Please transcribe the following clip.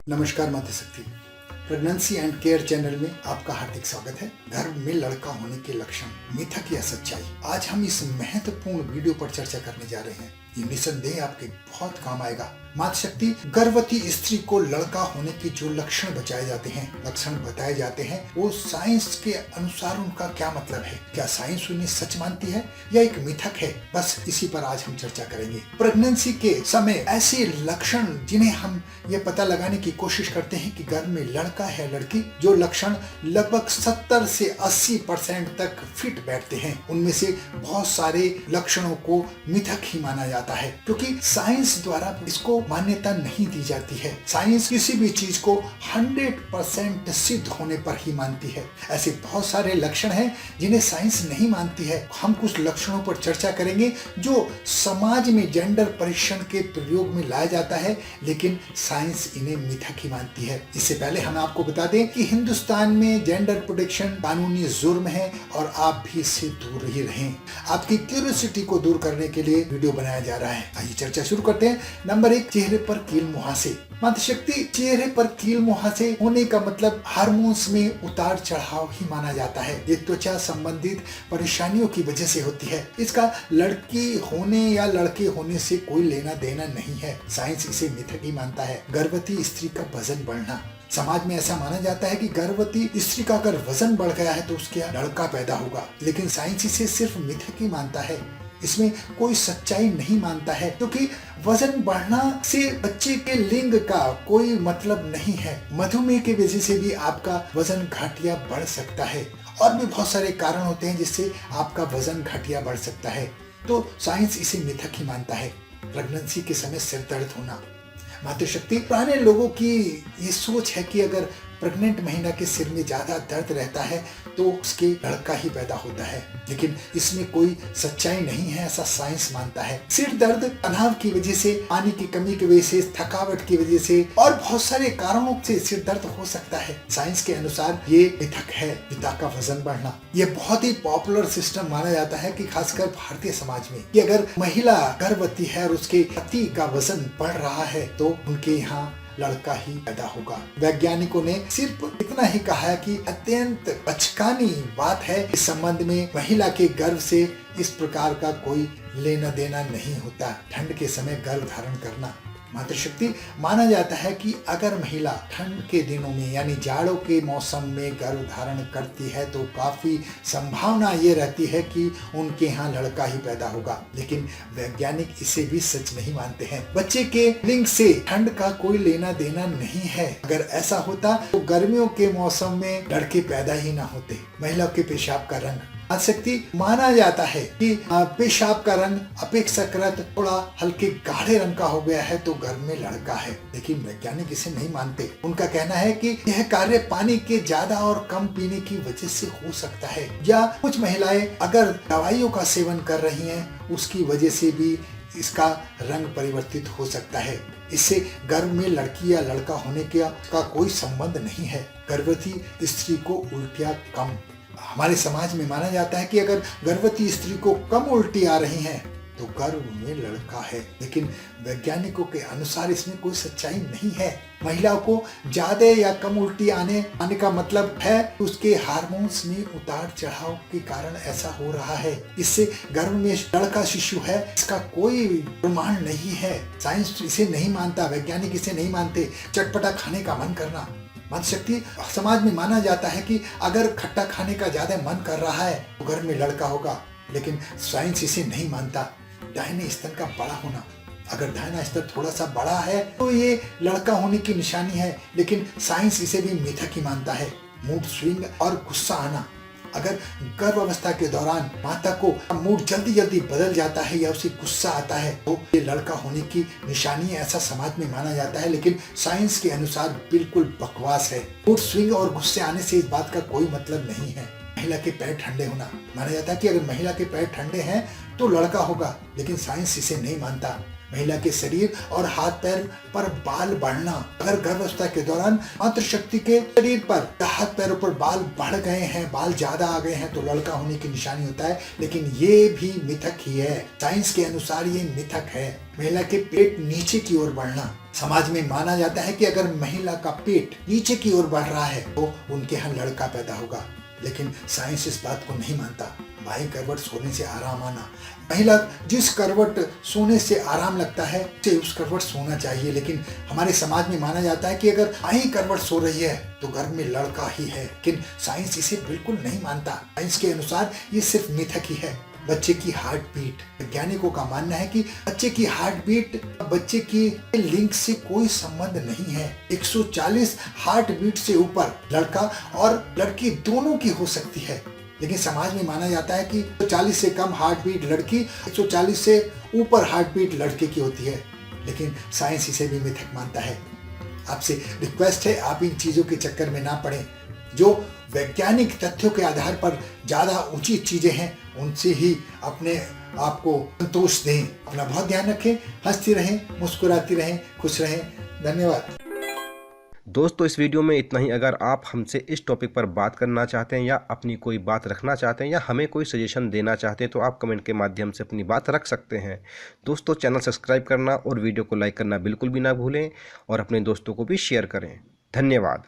नमस्कार माता शक्ति। प्रेगनेंसी एंड केयर चैनल में आपका हार्दिक स्वागत है। गर्भ में लड़का होने के लक्षण, मिथक या सच्चाई, आज हम इस महत्वपूर्ण वीडियो पर चर्चा करने जा रहे हैं। ये निसंदेह आपके बहुत काम आएगा। माता शक्ति, गर्भवती स्त्री को लड़का होने के जो लक्षण बताए जाते हैं वो साइंस के अनुसार उनका क्या मतलब है? क्या साइंस उन्हें सच मानती है या एक मिथक है? बस इसी पर आज हम चर्चा करेंगे। प्रेगनेंसी के समय ऐसे लक्षण जिन्हें हम ये पता लगाने की कोशिश करते हैं कि गर्भ में लड़का है लड़की, जो लक्षण लगभग 70 से 80% तक फिट बैठते हैं, उनमें से बहुत सारे लक्षणों को मिथक ही माना जाता है, क्योंकि साइंस द्वारा इसको मान्यता नहीं दी जाती है। साइंस किसी भी चीज को 100% सिद्ध होने पर ही मानती है। ऐसे बहुत सारे लक्षण हैं जिन्हें साइंस नहीं मानती है। हम कुछ लक्षणों पर चर्चा करेंगे जो समाज में जेंडर परीक्षण के प्रयोग में लाया जाता है, लेकिन साइंस इन्हें मिथक ही मानती है। इससे पहले हम आपको बता दें कि हिंदुस्तान में जेंडर प्रोटेक्शन कानूनी जुर्म है और आप भी इससे दूर ही रहें। आपकी क्यूरियोसिटी को दूर करने के लिए वीडियो बनाया जा रहा है। आइए चर्चा शुरू करते हैं। नंबर 1, चेहरे पर कील मुहासे। माता शक्ति, चेहरे पर कील मुहासे होने का मतलब हार्मोन्स में उतार चढ़ाव ही माना जाता है। ये त्वचा संबंधित परेशानियों की वजह से होती है। इसका लड़की होने या लड़के होने से कोई लेना देना नहीं है। साइंस इसे मिथक ही मानता है। गर्भवती स्त्री का वजन बढ़ना, समाज में ऐसा माना जाता है कि गर्भवती स्त्री का अगर वजन बढ़ गया है तो उसके लड़का पैदा होगा, लेकिन साइंस इसे सिर्फ मिथक ही मानता है। इसमें कोई सच्चाई नहीं मानता है, क्योंकि वजन बढ़ना से बच्चे के लिंग का कोई मतलब नहीं है। मधुमेह की वजह से भी आपका वजन घट या बढ़ सकता है, और भी बहुत सारे कारण होते हैं जिससे आपका वजन घट या बढ़ सकता है, तो साइंस इसे मिथक ही मानता है। प्रेगनेंसी के समय सिर दर्द होना। माता शक्ति, पुराने लोगों की ये सोच है कि अगर प्रेग्नेंट महिला के सिर में ज्यादा दर्द रहता है तो उसके लड़का ही पैदा होता है, लेकिन इसमें कोई सच्चाई नहीं है, ऐसा साइंस मानता है। सिर दर्द तनाव की वजह से, पानी की कमी की वजह से, थकावट की वजह से और बहुत सारे कारणों से सिर दर्द हो सकता है। साइंस के अनुसार ये मिथक है। पिता का वजन बढ़ना, ये बहुत ही पॉपुलर सिस्टम माना जाता है कि खासकर भारतीय समाज में, कि अगर महिला गर्भवती है और उसके पति का वजन बढ़ रहा है तो उनके यहाँ लड़का ही पैदा होगा। वैज्ञानिकों ने सिर्फ इतना ही कहा है कि अत्यंत बचकानी बात है। इस संबंध में महिला के गर्भ से इस प्रकार का कोई लेना देना नहीं होता। ठंड के समय गर्भ धारण करना। माता शक्ति, माना जाता है कि अगर महिला ठंड के दिनों में यानी जाड़ों के मौसम में गर्भ धारण करती है तो काफी संभावना ये रहती है कि उनके यहाँ लड़का ही पैदा होगा, लेकिन वैज्ञानिक इसे भी सच नहीं मानते हैं। बच्चे के लिंग से ठंड का कोई लेना देना नहीं है। अगर ऐसा होता तो गर्मियों के मौसम में लड़के पैदा ही ना होते। महिला के पेशाब का रंग। शक्ति, माना जाता है कि पेशाब का रंग अपेक्षाकृत थोड़ा हल्के गाढ़े रंग का हो गया है तो गर्भ में लड़का है, लेकिन वैज्ञानिक इसे नहीं मानते। उनका कहना है कि यह कार्य पानी के ज्यादा और कम पीने की वजह से हो सकता है, या कुछ महिलाएं अगर दवाइयों का सेवन कर रही हैं उसकी वजह से भी इसका रंग परिवर्तित हो सकता है। इससे गर्भ में लड़की या लड़का होने का कोई संबंध नहीं है। गर्भवती स्त्री को उल्टियां कम। हमारे समाज में माना जाता है कि अगर गर्भवती स्त्री को कम उल्टी आ रही हैं तो गर्भ में लड़का है, लेकिन वैज्ञानिकों के अनुसार इसमें कोई सच्चाई नहीं है। महिलाओं को ज्यादा या कम उल्टी आने का मतलब है उसके हार्मोन्स में उतार चढ़ाव के कारण ऐसा हो रहा है। इससे गर्भ में लड़का शिशु है, इसका कोई प्रमाण नहीं है। साइंस इसे नहीं मानता, वैज्ञानिक इसे नहीं मानते। चटपटा खाने का मन करना। माता शक्ति, समाज में माना जाता है कि अगर खट्टा खाने का ज्यादा मन कर रहा है तो घर में लड़का होगा, लेकिन साइंस इसे नहीं मानता। दाहिने स्तन का बड़ा होना। अगर दाहिना स्तन थोड़ा सा बड़ा है तो ये लड़का होने की निशानी है, लेकिन साइंस इसे भी मिथक ही मानता है। मूड स्विंग और गुस्सा आना। अगर गर्भ अवस्था के दौरान माता को मूड जल्दी जल्दी बदल जाता है या उसे गुस्सा आता है तो ये लड़का होने की निशानी है, ऐसा समाज में माना जाता है, लेकिन साइंस के अनुसार बिल्कुल बकवास है। मूड स्विंग और गुस्से आने से इस बात का कोई मतलब नहीं है। महिला के पैर ठंडे होना। माना जाता है कि अगर महिला के पैर ठंडे हैं तो लड़का होगा, लेकिन साइंस इसे नहीं मानता। महिला के शरीर और हाथ पैर पर बाल बढ़ना। अगर गर्भावस्था के दौरान मातृ शक्ति के शरीर पर हाथ पैरों पर बाल बढ़ गए हैं, बाल ज्यादा आ गए हैं तो लड़का होने की निशानी होता है, लेकिन ये भी मिथक ही है। साइंस के अनुसार ये मिथक है। महिला के पेट नीचे की ओर बढ़ना। समाज में माना जाता है कि अगर महिला का पेट नीचे की ओर बढ़ रहा है तो उनके यहाँ लड़का पैदा होगा, लेकिन साइंस इस बात को नहीं मानता। बाएं करवट सोने से आराम आना, महिला जिस करवट सोने से आराम लगता है उस करवट सोना चाहिए, लेकिन हमारे समाज में माना जाता है कि अगर बाएं करवट सो रही है तो गर्भ में लड़का ही है। लेकिन साइंस इसे बिल्कुल नहीं मानता। साइंस के अनुसार ये सिर्फ मिथक ही है। बच्चे की हार्ट बीट, वैज्ञानिकों का मानना है कि बच्चे की हार्ट बीट बच्चे की लिंग से कोई संबंध नहीं है। 140 हार्ट बीट से ऊपर लड़का और लड़की दोनों की हो सकती है, लेकिन समाज में माना जाता है कि 140 से कम हार्ट बीट लड़की, 140 से ऊपर हार्ट बीट लड़के की होती है, लेकिन साइंस इसे भी मिथक मानता है। आपसे रिक्वेस्ट है, आप इन चीजों के चक्कर में ना पड़ें। जो वैज्ञानिक तथ्यों के आधार पर ज्यादा उचित चीजें हैं उनसे ही अपने आप को संतोष दें। अपना बहुत ध्यान रखें, हंसती रहें, मुस्कुराती रहें, खुश रहें। धन्यवाद दोस्तों, इस वीडियो में इतना ही। अगर आप हमसे इस टॉपिक पर बात करना चाहते हैं या अपनी कोई बात रखना चाहते हैं या हमें कोई सजेशन देना चाहते हैं तो आप कमेंट के माध्यम से अपनी बात रख सकते हैं। दोस्तों, चैनल सब्सक्राइब करना और वीडियो को लाइक करना बिल्कुल भी ना भूलें और अपने दोस्तों को भी शेयर करें। धन्यवाद।